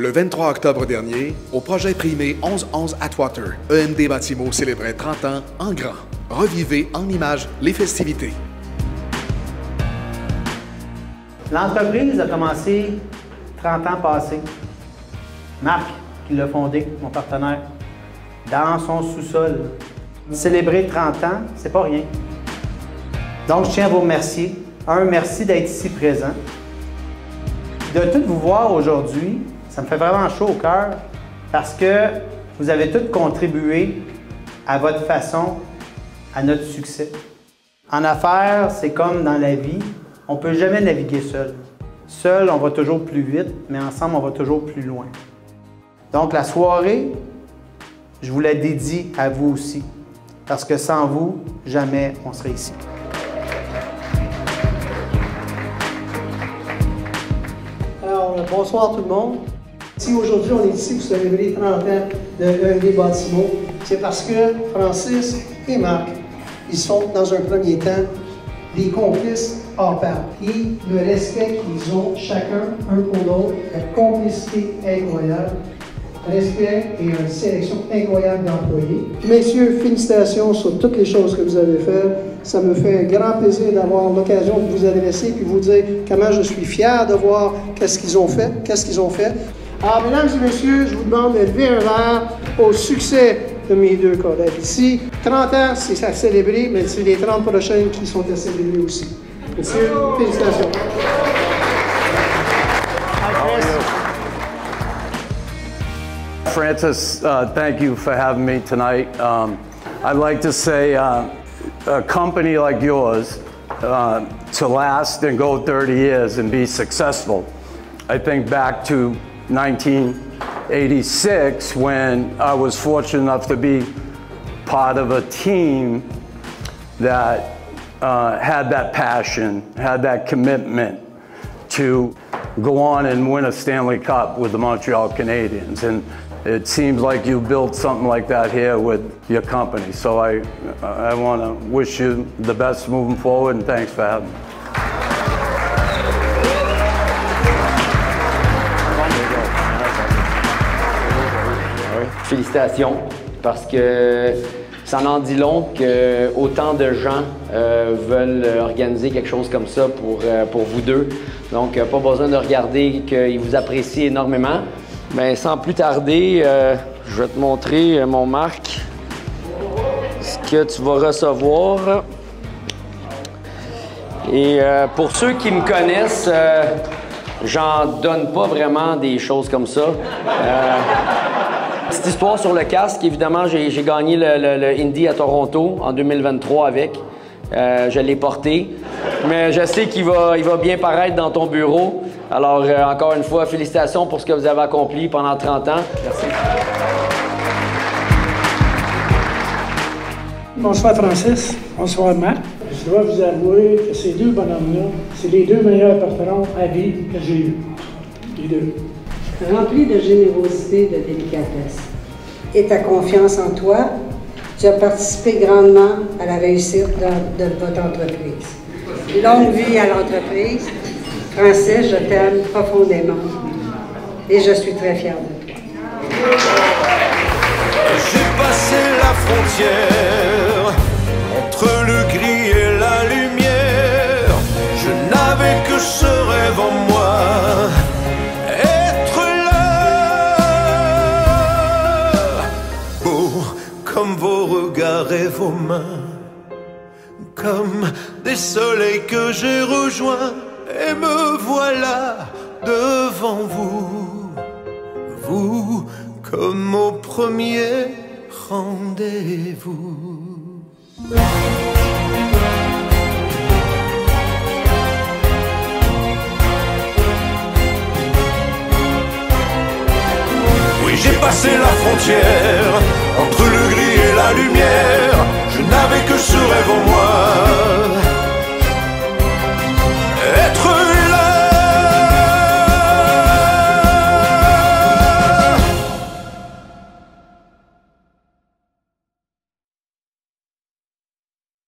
Le 23 octobre dernier, au projet primé 1111 Atwater, EMD Bâtiments célébrait 30 ans en grand. Revivez en images les festivités. L'entreprise a commencé 30 ans passés. Marc, qui l'a fondé, mon partenaire, dans son sous-sol. Célébrer 30 ans, c'est pas rien. Donc, je tiens à vous remercier. Merci d'être ici présent. De tout vous voir aujourd'hui, ça me fait vraiment chaud au cœur parce que vous avez tous contribué à votre façon à notre succès. En affaires, c'est comme dans la vie, on ne peut jamais naviguer seul. Seul, on va toujours plus vite, mais ensemble, on va toujours plus loin. Donc, la soirée, je vous la dédie à vous aussi, parce que sans vous, jamais on serait ici. Alors, bonsoir tout le monde. Si aujourd'hui on est ici pour célébrer les 30 ans de EMD Bâtiments, c'est parce que Francis et Marc, ils sont dans un premier temps des complices hors pair. Et le respect qu'ils ont chacun un pour l'autre, la complicité incroyable, respect et une sélection incroyable d'employés. Messieurs, félicitations sur toutes les choses que vous avez faites. Ça me fait un grand plaisir d'avoir l'occasion de vous adresser et vous dire comment je suis fier de voir qu'est-ce qu'ils ont fait, Alors, mesdames et messieurs, je vous demande de lever un verre au succès de mes deux collègues ici. 30 ans, c'est à célébrer, mais c'est les 30 prochaines qui sont à célébrer aussi. Messieurs, félicitations. Francis, thank you for having me tonight. I'd like to say a company like yours, to last and go 30 years and be successful. I think back to 1986 when I was fortunate enough to be part of a team that had that passion, had that commitment to go on and win a Stanley Cup with the Montreal Canadiens. And it seems like you built something like that here with your company. So I want to wish you the best moving forward, and thanks for having me. Félicitations, parce que ça en dit long que autant de gens veulent organiser quelque chose comme ça pour vous deux. Donc, pas besoin de regarder qu'ils vous apprécient énormément. Mais sans plus tarder, je vais te montrer, mon Marc, ce que tu vas recevoir. Et pour ceux qui me connaissent, j'en donne pas vraiment des choses comme ça. Petite histoire sur le casque, évidemment, j'ai gagné le Indy à Toronto en 2023 avec. Je l'ai porté, mais je sais qu'il va bien paraître dans ton bureau. Alors, encore une fois, félicitations pour ce que vous avez accompli pendant 30 ans. Merci. Bonsoir Francis, bonsoir Marc. Je dois vous avouer que ces deux bonhommes-là, c'est les deux meilleurs patrons à vie que j'ai eus. Les deux. Rempli de générosité et de délicatesse. Et ta confiance en toi, tu as participé grandement à la réussite de votre entreprise. Longue vie à l'entreprise. Francis, je t'aime profondément et je suis très fière de toi. J'ai passé la frontière entre le gris et la lumière. Je n'avais que ce rêve en moi. Être là, beau comme vos regards et vos mains, comme des soleils que j'ai rejoints. Et me voilà devant vous, vous comme au premier rendez-vous. Oui, j'ai passé la frontière entre le gris et la lumière. Je n'avais que ce rêve en moi.